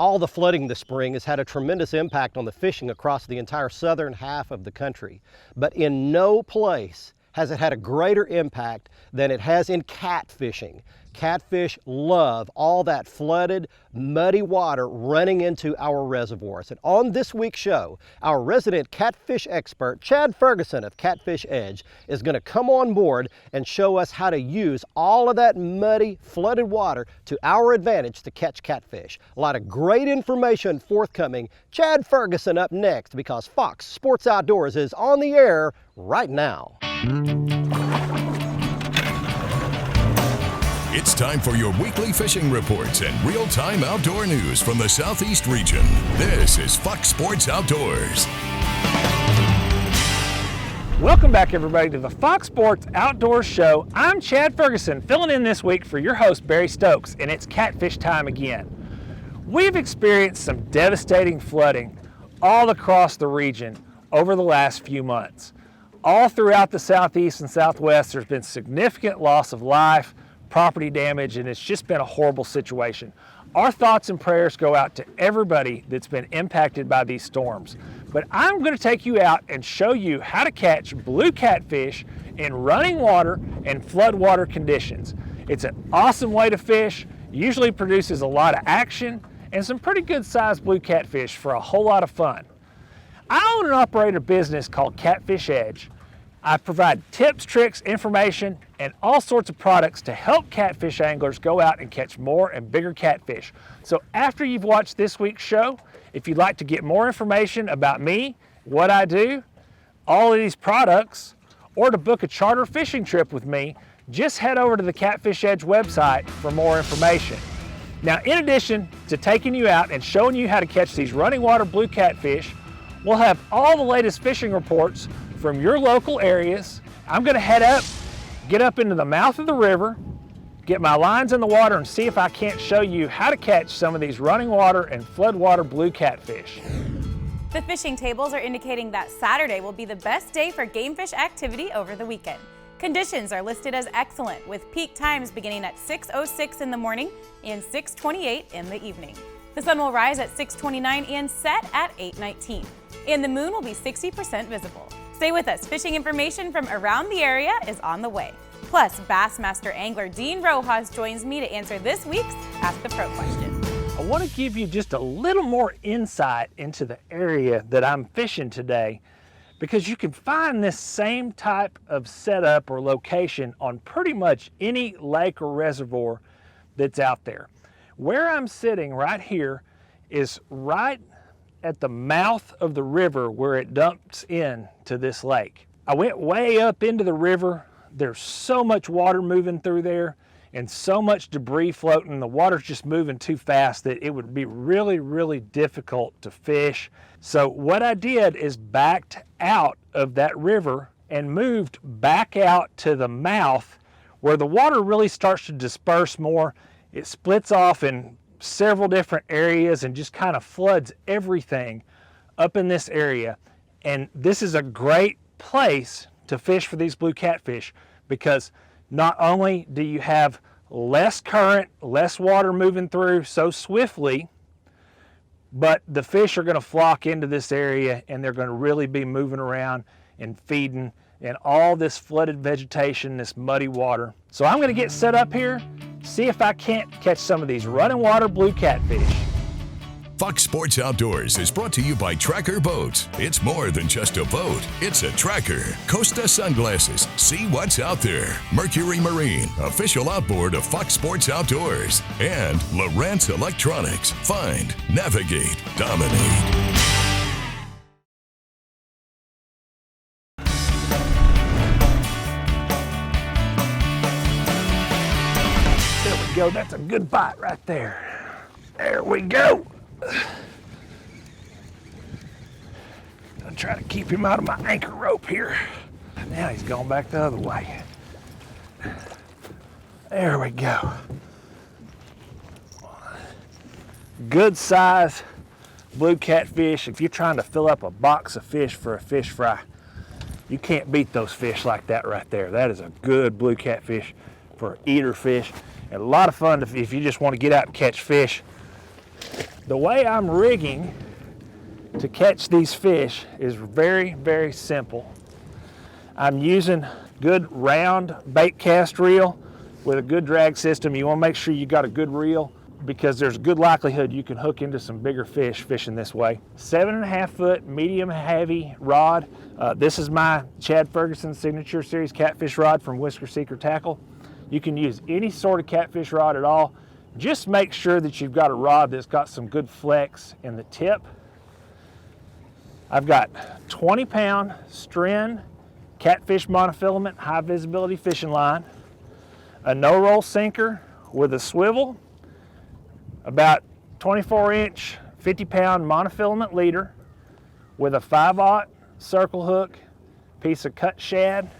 All the flooding this spring has had a tremendous impact on the fishing across the entire southern half of the country. But in no place has it had a greater impact than it has in catfishing. Catfish love all that flooded, muddy water running into our reservoirs. And on this week's show, our resident catfish expert, Chad Ferguson of Catfish Edge, is going to come on board and show us how to use all of that muddy, flooded water to our advantage to catch catfish. A lot of great information forthcoming. Chad Ferguson up next, because Fox Sports Outdoors is on the air right now. It's time for your weekly fishing reports and real-time outdoor news from the Southeast region. This is Fox Sports Outdoors. Welcome back, everybody, to the Fox Sports Outdoors Show. I'm Chad Ferguson, filling in this week for your host, Barry Stokes, and it's catfish time again. We've experienced some devastating flooding all across the region over the last few months. All throughout the Southeast and Southwest, there's been significant loss of life, property damage, and it's just been a horrible situation. Our thoughts and prayers go out to everybody that's been impacted by these storms. But I'm going to take you out and show you how to catch blue catfish in running water and floodwater conditions. It's an awesome way to fish, usually produces a lot of action, and some pretty good sized blue catfish for a whole lot of fun. I own and operate a business called Catfish Edge. I provide tips, tricks, information, and all sorts of products to help catfish anglers go out and catch more and bigger catfish. So after you've watched this week's show, if you'd like to get more information about me, what I do, all of these products, or to book a charter fishing trip with me, just head over to the Catfish Edge website for more information. Now, in addition to taking you out and showing you how to catch these running water blue catfish, we'll have all the latest fishing reports from your local areas. I'm gonna head up, get up into the mouth of the river, get my lines in the water and see if I can't show you how to catch some of these running water and floodwater blue catfish. The fishing tables are indicating that Saturday will be the best day for game fish activity over the weekend. Conditions are listed as excellent, with peak times beginning at 6:06 in the morning and 6:28 in the evening. The sun will rise at 6:29 and set at 8:19, and the moon will be 60% visible. Stay with us. Fishing information from around the area is on the way. Plus, Bassmaster angler Dean Rojas joins me to answer this week's Ask the Pro question. I want to give you just a little more insight into the area that I'm fishing today, because you can find this same type of setup or location on pretty much any lake or reservoir that's out there. Where I'm sitting right here is right at the mouth of the river where it dumps in to this lake. I went way up into the river. There's so much water moving through there and so much debris floating. The water's just moving too fast that it would be really, really difficult to fish. So what I did is backed out of that river and moved back out to the mouth where the water really starts to disperse more. It splits off in several different areas and just kind of floods everything up in this area. And this is a great place to fish for these blue catfish, because not only do you have less current, less water moving through so swiftly, but the fish are going to flock into this area and they're going to really be moving around and feeding in all this flooded vegetation, this muddy water. So I'm going to get set up here, see if I can't catch some of these running water blue catfish. Fox Sports Outdoors is brought to you by Tracker Boats. It's more than just a boat, it's a tracker. Costa Sunglasses, see what's out there. Mercury Marine, official outboard of Fox Sports Outdoors. And Lowrance Electronics, find, navigate, dominate. There we go, that's a good bite right there. There we go. I'll try to keep him out of my anchor rope here. Now he's going back the other way. There we go. Good size blue catfish. If you're trying to fill up a box of fish for a fish fry, you can't beat those fish like that right there. That is a good blue catfish for eater fish, and a lot of fun if you just want to get out and catch fish. The way I'm rigging to catch these fish is very, very simple. I'm using good round bait cast reel with a good drag system. You want to make sure you got a good reel because there's a good likelihood you can hook into some bigger fish fishing this way. 7.5 foot medium heavy rod. This is my Chad Ferguson Signature Series Catfish rod from Whisker Seeker Tackle. You can use any sort of catfish rod at all. Just make sure that you've got a rod that's got some good flex in the tip. I've got 20-pound Stren Catfish monofilament high visibility fishing line, a no-roll sinker with a swivel, about 24-inch 50-pound monofilament leader with a 5/0 circle hook, piece of cut shad,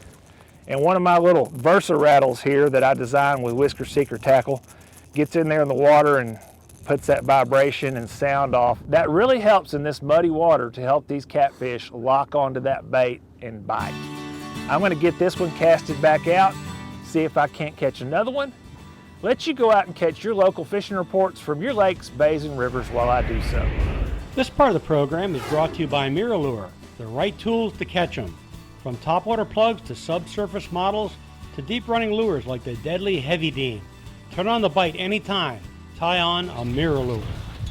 and one of my little Versa rattles here that I designed with Whisker Seeker Tackle. Gets in there in the water and puts that vibration and sound off. That really helps in this muddy water to help these catfish lock onto that bait and bite. I'm going to get this one casted back out, see if I can't catch another one. Let you go out and catch your local fishing reports from your lakes, bays, and rivers while I do so. This part of the program is brought to you by MirrOlure, the right tools to catch them. From topwater plugs to subsurface models to deep running lures like the deadly Heavy Dean. Turn on the bite anytime. Tie on a MirrOlure.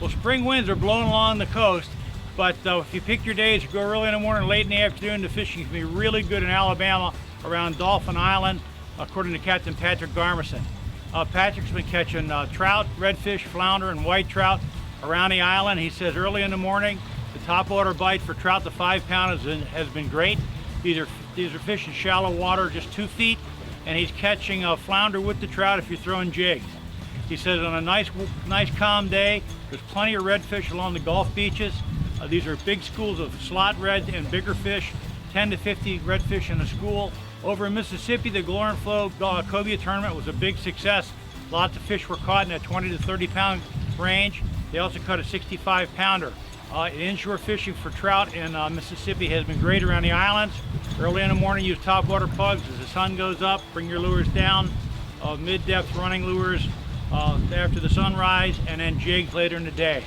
Well, spring winds are blowing along the coast, but if you pick your days, you go early in the morning, late in the afternoon, the fishing can be really good in Alabama around Dolphin Island, according to Captain Patrick Garmison. Patrick's been catching trout, redfish, flounder, and white trout around the island. He says early in the morning, the topwater bite for trout to 5 pound has been great. These are fish in shallow water, just 2 feet, and he's catching a flounder with the trout if you're throwing jigs. He says on a nice calm day, there's plenty of redfish along the Gulf beaches. These are big schools of slot red and bigger fish, 10 to 50 redfish in a school. Over in Mississippi, the Glore and Flow cobia tournament was a big success. Lots of fish were caught in that 20 to 30 pound range. They also caught a 65 pounder. Inshore fishing for trout in Mississippi has been great around the islands. Early in the morning, use topwater plugs as the sun goes up. Bring your lures down. Mid-depth running lures after the sunrise, and then jigs later in the day.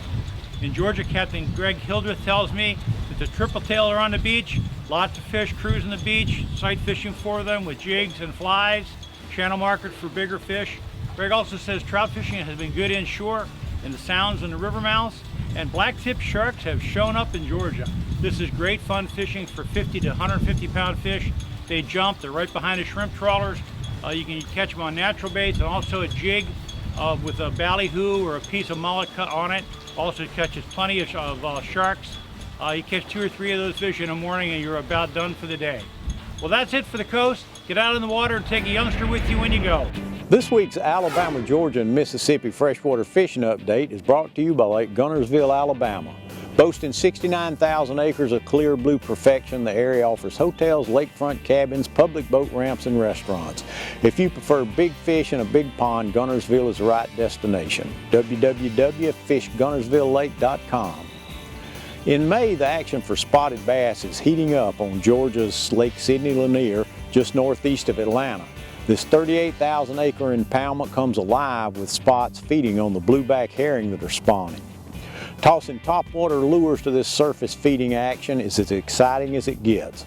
In Georgia, Captain Greg Hildreth tells me that the triple tail are on the beach. Lots of fish cruising the beach, sight fishing for them with jigs and flies. Channel market for bigger fish. Greg also says trout fishing has been good inshore in the sounds and the river mouths. And black-tip sharks have shown up in Georgia. This is great fun fishing for 50 to 150 pound fish. They jump, they're right behind the shrimp trawlers. You can catch them on natural baits and also a jig with a ballyhoo or a piece of mullet cut on it. Also catches plenty of sharks. You catch 2 or 3 of those fish in the morning and you're about done for the day. Well, that's it for the coast. Get out in the water and take a youngster with you when you go. This week's Alabama, Georgia, and Mississippi freshwater fishing update is brought to you by Lake Guntersville, Alabama. Boasting 69,000 acres of clear blue perfection, the area offers hotels, lakefront cabins, public boat ramps, and restaurants. If you prefer big fish in a big pond, Guntersville is the right destination. www.fishguntersvillelake.com. In May, the action for spotted bass is heating up on Georgia's Lake Sidney Lanier, just northeast of Atlanta. This 38,000 acre impoundment comes alive with spots feeding on the blueback herring that are spawning. Tossing topwater lures to this surface feeding action is as exciting as it gets.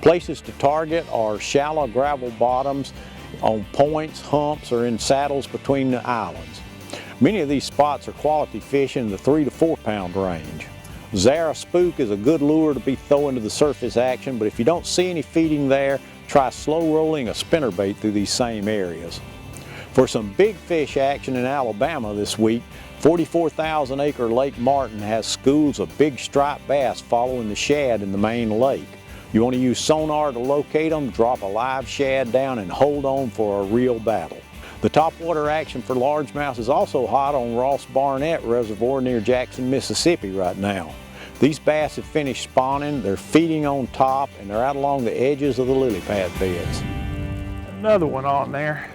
Places to target are shallow gravel bottoms on points, humps, or in saddles between the islands. Many of these spots are quality fish in the 3 to 4 pound range. Zara Spook is a good lure to be throwing to the surface action, but if you don't see any feeding there, try slow rolling a spinnerbait through these same areas. For some big fish action in Alabama this week, 44,000 acre Lake Martin has schools of big striped bass following the shad in the main lake. You want to use sonar to locate them, drop a live shad down, and hold on for a real battle. The topwater action for largemouth is also hot on Ross Barnett Reservoir near Jackson, Mississippi right now. These bass have finished spawning, they're feeding on top, and they're out along the edges of the lily pad beds. Another one on there.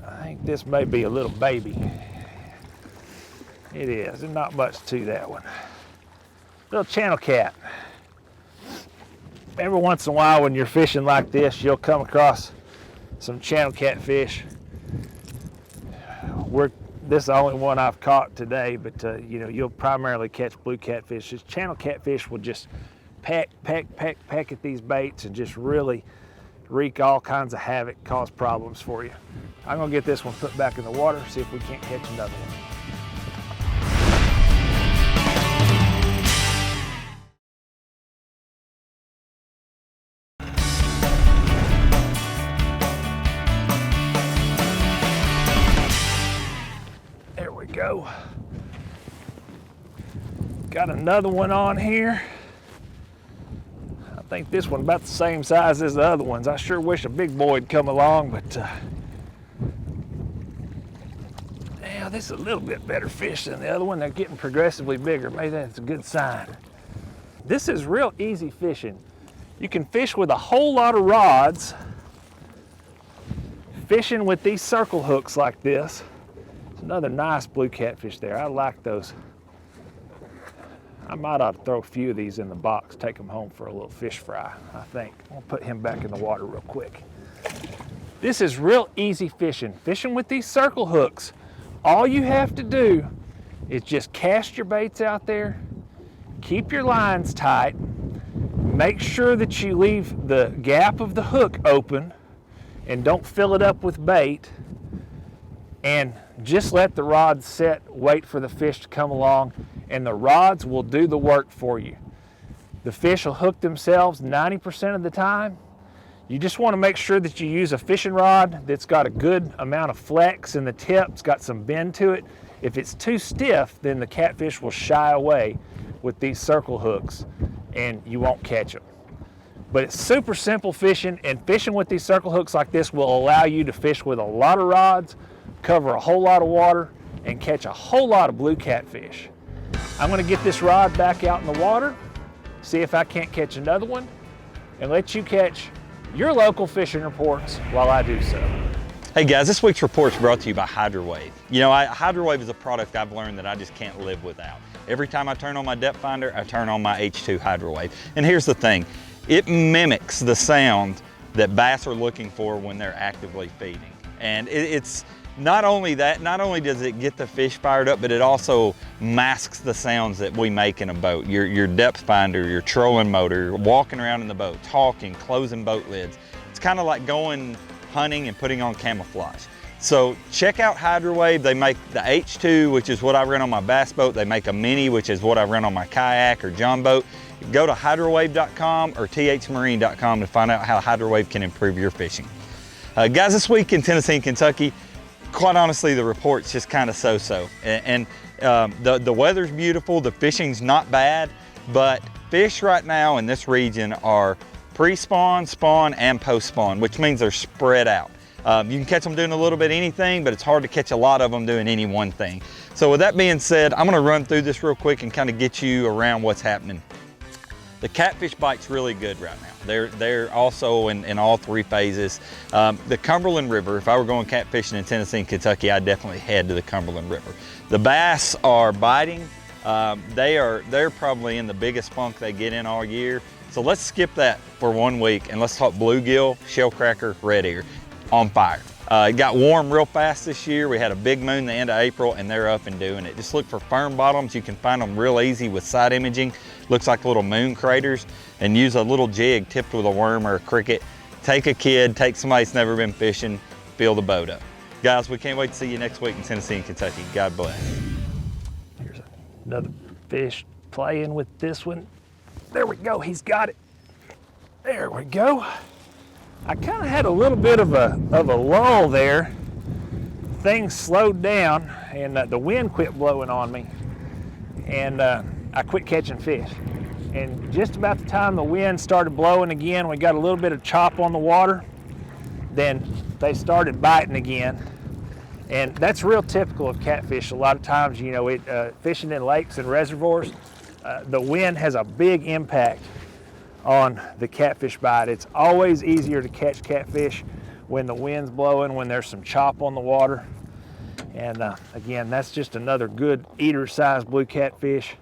I think this may be a little baby. It is, there's not much to that one. Little channel cat. Every once in a while when you're fishing like this, you'll come across some channel catfish. We're this is the only one I've caught today, but you know, you'll primarily catch blue catfish. This channel catfish will just peck at these baits and just really wreak all kinds of havoc, cause problems for you. I'm gonna get this one put back in the water, see if we can't catch another one. There we go. Got another one on here. I think this one's about the same size as the other ones. I sure wish a big boy would come along, but yeah, this is a little bit better fish than the other one. They're getting progressively bigger. Maybe that's a good sign. This is real easy fishing. You can fish with a whole lot of rods. Fishing with these circle hooks like this. It's another nice blue catfish there. I like those. I might ought to throw a few of these in the box, take them home for a little fish fry, I think. I'll put him back in the water real quick. This is real easy fishing. Fishing with these circle hooks. All you have to do is just cast your baits out there, keep your lines tight, make sure that you leave the gap of the hook open and don't fill it up with bait, and just let the rods set, wait for the fish to come along, and the rods will do the work for you. The fish will hook themselves 90% of the time. You just want to make sure that you use a fishing rod that's got a good amount of flex in the tip, it's got some bend to it. If it's too stiff, then the catfish will shy away with these circle hooks and you won't catch them. But it's super simple fishing, and fishing with these circle hooks like this will allow you to fish with a lot of rods, cover a whole lot of water, and catch a whole lot of blue catfish. I'm gonna get this rod back out in the water, see if I can't catch another one, and let you catch your local fishing reports while I do so. Hey guys, this week's report is brought to you by HydroWave. You know, HydroWave is a product I've learned that I just can't live without. Every time I turn on my depth finder, I turn on my H2 HydroWave. And here's the thing, it mimics the sound that bass are looking for when they're actively feeding. And it's not only that, not only does it get the fish fired up, but it also masks the sounds that we make in a boat. Your depth finder, your trolling motor, walking around in the boat, talking, closing boat lids. It's kind of like going hunting and putting on camouflage. So check out HydroWave. They make the H2, which is what I run on my bass boat. They make a Mini, which is what I run on my kayak or john boat. Go to hydrowave.com or thmarine.com to find out how HydroWave can improve your fishing. Guys, this week in Tennessee and Kentucky, quite honestly, the report's just kind of so-so. And the weather's beautiful, the fishing's not bad, but fish right now in this region are pre-spawn, spawn, and post-spawn, which means they're spread out. You can catch them doing a little bit of anything, but it's hard to catch a lot of them doing any one thing. So with that being said, I'm gonna run through this real quick and kind of get you around what's happening. The catfish bite's really good right now. They're also in all three phases. The Cumberland River, if I were going catfishing in Tennessee and Kentucky, I'd definitely head to the Cumberland River. The bass are biting. They're probably in the biggest funk they get in all year. So let's skip that for 1 week and let's talk bluegill, shellcracker, red ear, on fire. It got warm real fast this year. We had a big moon the end of April and they're up and doing it. Just look for firm bottoms. You can find them real easy with side imaging. Looks like little moon craters, and use a little jig tipped with a worm or a cricket. Take a kid, take somebody that's never been fishing, fill the boat up. Guys, we can't wait to see you next week in Tennessee and Kentucky. God bless. Here's another fish playing with this one. There we go, he's got it. There we go. I kind of had a little bit of a lull there. Things slowed down and the wind quit blowing on me. And I quit catching fish. And just about the time the wind started blowing again, we got a little bit of chop on the water, then they started biting again. And that's real typical of catfish. A lot of times, you know, fishing in lakes and reservoirs, the wind has a big impact on the catfish bite. It's always easier to catch catfish when the wind's blowing, when there's some chop on the water. And again, that's just another good eater-sized blue catfish.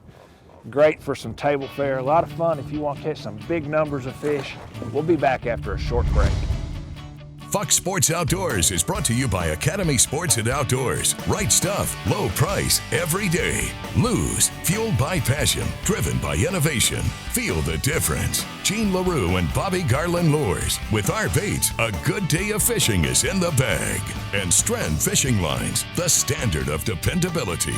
Great for some table fare. A lot of fun if you want to catch some big numbers of fish. We'll be back after a short break. Fox Sports Outdoors is brought to you by Academy Sports and Outdoors. Right stuff, low price, every day. Lose, fueled by passion, driven by innovation. Feel the difference. Gene LaRue and Bobby Garland Lures. With our baits, a good day of fishing is in the bag. And Strand Fishing Lines, the standard of dependability.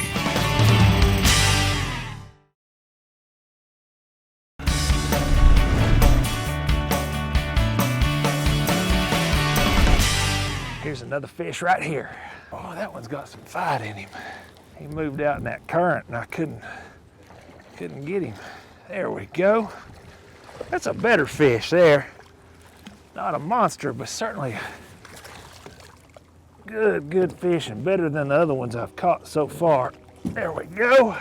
Here's another fish right here. Oh, that one's got some fight in him. He moved out in that current and I couldn't get him. There we go. That's a better fish there. Not a monster, but certainly good fish and better than the other ones I've caught so far. There we go.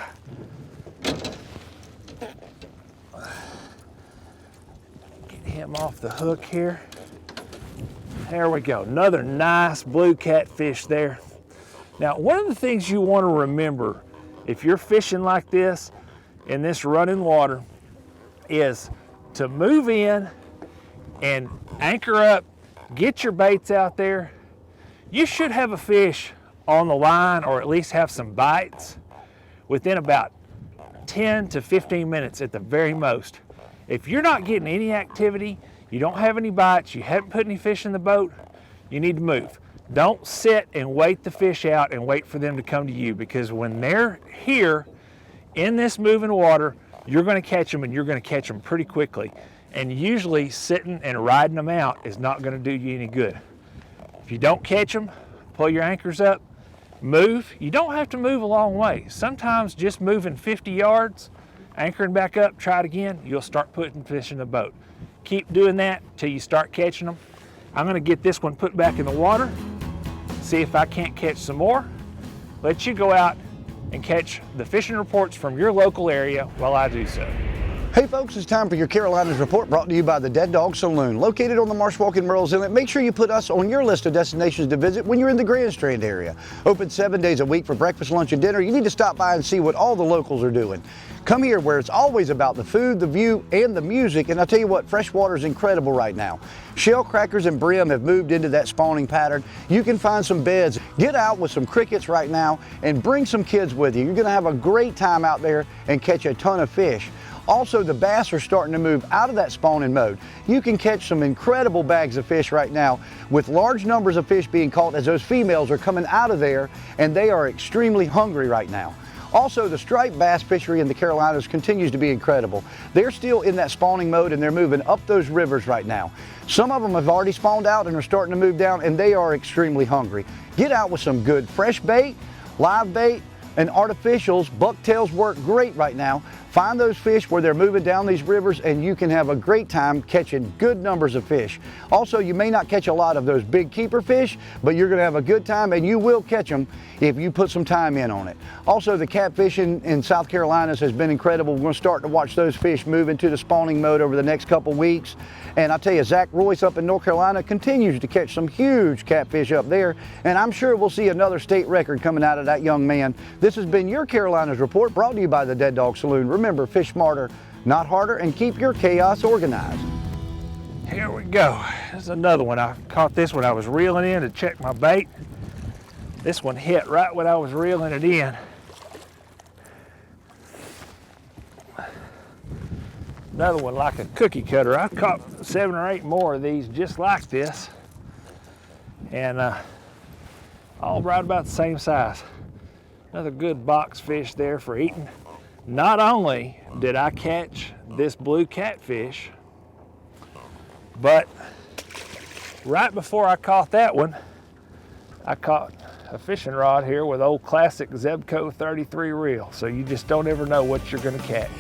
Get him off the hook here. There we go, another nice blue catfish there. Now, one of the things you want to remember if you're fishing like this in this running water is to move in and anchor up, get your baits out there. You should have a fish on the line or at least have some bites within about 10 to 15 minutes at the very most. If you're not getting any activity, you don't have any bites, you haven't put any fish in the boat, you need to move. Don't sit and wait the fish out and wait for them to come to you, because when they're here in this moving water, you're going to catch them, and you're going to catch them pretty quickly. And usually sitting and riding them out is not going to do you any good. If you don't catch them, pull your anchors up, move. You don't have to move a long way. Sometimes just moving 50 yards, anchoring back up, try it again, you'll start putting fish in the boat. Keep doing that till you start catching them. I'm going to get this one put back in the water, see if I can't catch some more. Let you go out and catch the fishing reports from your local area while I do so. Hey folks, it's time for your Carolinas Report, brought to you by the Dead Dog Saloon, located on the Marsh Walk in Merle's Inlet. Make sure you put us on your list of destinations to visit when you're in the Grand Strand area. Open 7 days a week for breakfast, lunch, and dinner. You need to stop by and see what all the locals are doing. Come here where it's always about the food, the view, and the music. And I'll tell you what, fresh water is incredible right now. Shell crackers and brim have moved into that spawning pattern. You can find some beds. Get out with some crickets right now and bring some kids with you. You're going to have a great time out there and catch a ton of fish. Also, the bass are starting to move out of that spawning mode. You can catch some incredible bags of fish right now, with large numbers of fish being caught as those females are coming out of there, and they are extremely hungry right now. Also, the striped bass fishery in the Carolinas continues to be incredible. They're still in that spawning mode, and they're moving up those rivers right now. Some of them have already spawned out and are starting to move down, and they are extremely hungry. Get out with some good fresh bait, live bait, and artificials. Bucktails work great right now. Find those fish where they're moving down these rivers, and you can have a great time catching good numbers of fish. Also, you may not catch a lot of those big keeper fish, but you're going to have a good time, and you will catch them if you put some time in on it. Also, the catfishing in South Carolinas has been incredible. We're going to start to watch those fish move into the spawning mode over the next couple weeks. And I tell you, Zach Royce up in North Carolina continues to catch some huge catfish up there, and I'm sure we'll see another state record coming out of that young man. This has been your Carolinas Report, brought to you by the Dead Dog Saloon. Remember, fish smarter, not harder, and keep your chaos organized. Here we go. There's another one. I caught this one. I was reeling in to check my bait. This one hit right when I was reeling it in. Another one like a cookie cutter. I caught 7 or 8 more of these just like this, and all right about the same size. Another good box fish there for eating. Not only did I catch this blue catfish, but right before I caught that one, I caught a fishing rod here with old classic Zebco 33 reel. So you just don't ever know what you're gonna catch.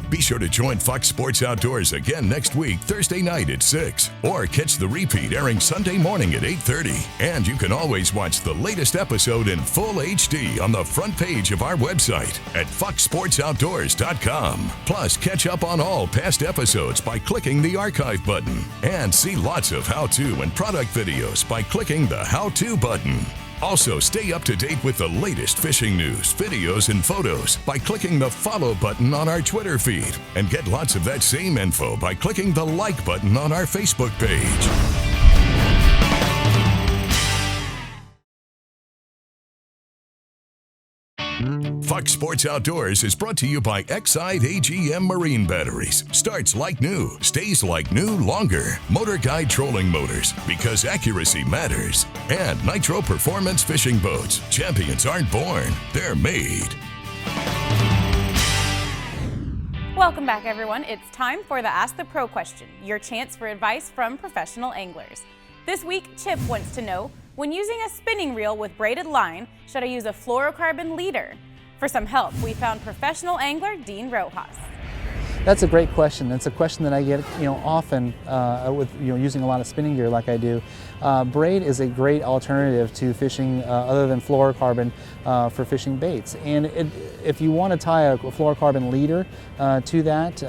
Be sure to join Fox Sports Outdoors again next week, Thursday night at 6, or catch the repeat airing Sunday morning at 8:30. And you can always watch the latest episode in full HD on the front page of our website at foxsportsoutdoors.com. Plus, catch up on all past episodes by clicking the archive button, and see lots of how-to and product videos by clicking the how-to button. Also, stay up to date with the latest fishing news, videos, and photos by clicking the follow button on our Twitter feed, and get lots of that same info by clicking the like button on our Facebook page. Fox Sports Outdoors is brought to you by Excite AGM Marine Batteries. Starts like new, stays like new longer. Motor Guide Trolling Motors, because accuracy matters. And Nitro Performance Fishing Boats. Champions aren't born, they're made. Welcome back, everyone. It's time for the Ask the Pro question, your chance for advice from professional anglers. This week, Chip wants to know, when using a spinning reel with braided line, should I use a fluorocarbon leader? For some help, we found professional angler Dean Rojas. That's a great question. That's a question that I get, often with using a lot of spinning gear like I do. Braid is a great alternative to fishing other than fluorocarbon for fishing baits. And if you want to tie a fluorocarbon leader to that,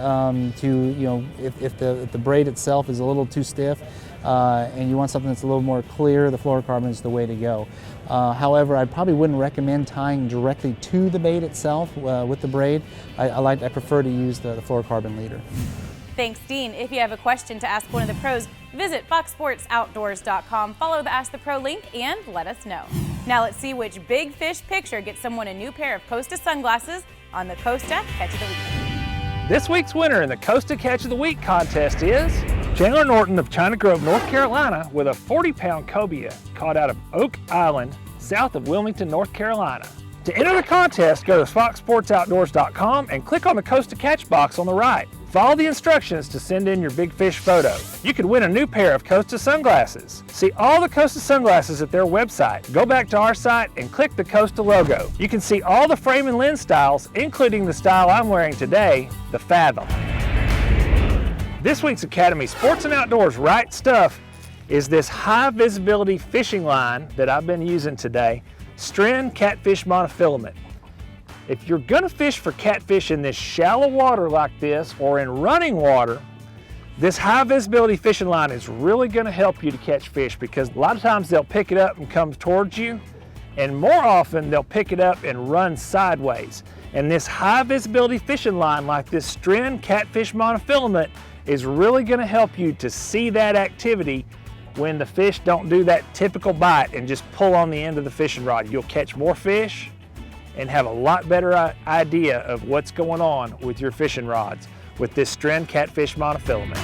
if the braid itself is a little too stiff and you want something that's a little more clear, the fluorocarbon is the way to go. However, I probably wouldn't recommend tying directly to the bait itself with the braid. I prefer to use the fluorocarbon leader. Thanks, Dean. If you have a question to ask one of the pros, visit foxsportsoutdoors.com, follow the Ask the Pro link, and let us know. Now let's see which big fish picture gets someone a new pair of Costa sunglasses on the Costa Catch of the Week. This week's winner in the Costa Catch of the Week contest is Chandler Norton of China Grove, North Carolina, with a 40-pound cobia caught out of Oak Island, south of Wilmington, North Carolina. To enter the contest, go to foxsportsoutdoors.com and click on the Costa Catch box on the right. Follow the instructions to send in your big fish photo. You could win a new pair of Costa sunglasses. See all the Costa sunglasses at their website. Go back to our site and click the Costa logo. You can see all the frame and lens styles, including the style I'm wearing today, the Fathom. This week's Academy Sports and Outdoors Right Stuff is this high visibility fishing line that I've been using today, Stren Catfish Monofilament. If you're gonna fish for catfish in this shallow water like this or in running water, this high visibility fishing line is really gonna help you to catch fish, because a lot of times they'll pick it up and come towards you, and more often they'll pick it up and run sideways. And this high visibility fishing line like this Stren Catfish Monofilament is really gonna help you to see that activity when the fish don't do that typical bite and just pull on the end of the fishing rod. You'll catch more fish and have a lot better idea of what's going on with your fishing rods with this Stren Catfish Monofilament.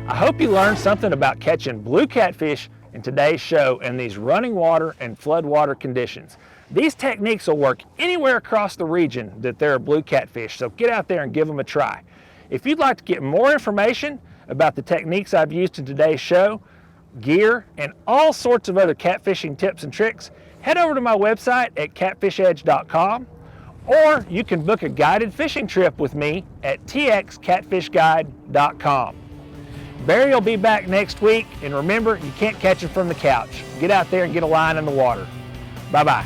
I hope you learned something about catching blue catfish in today's show in these running water and flood water conditions. These techniques will work anywhere across the region that there are blue catfish, so get out there and give them a try. If you'd like to get more information about the techniques I've used in today's show, gear, and all sorts of other catfishing tips and tricks, head over to my website at catfishedge.com, or you can book a guided fishing trip with me at txcatfishguide.com. Barry will be back next week, and remember, you can't catch them from the couch. Get out there and get a line in the water. Bye-bye.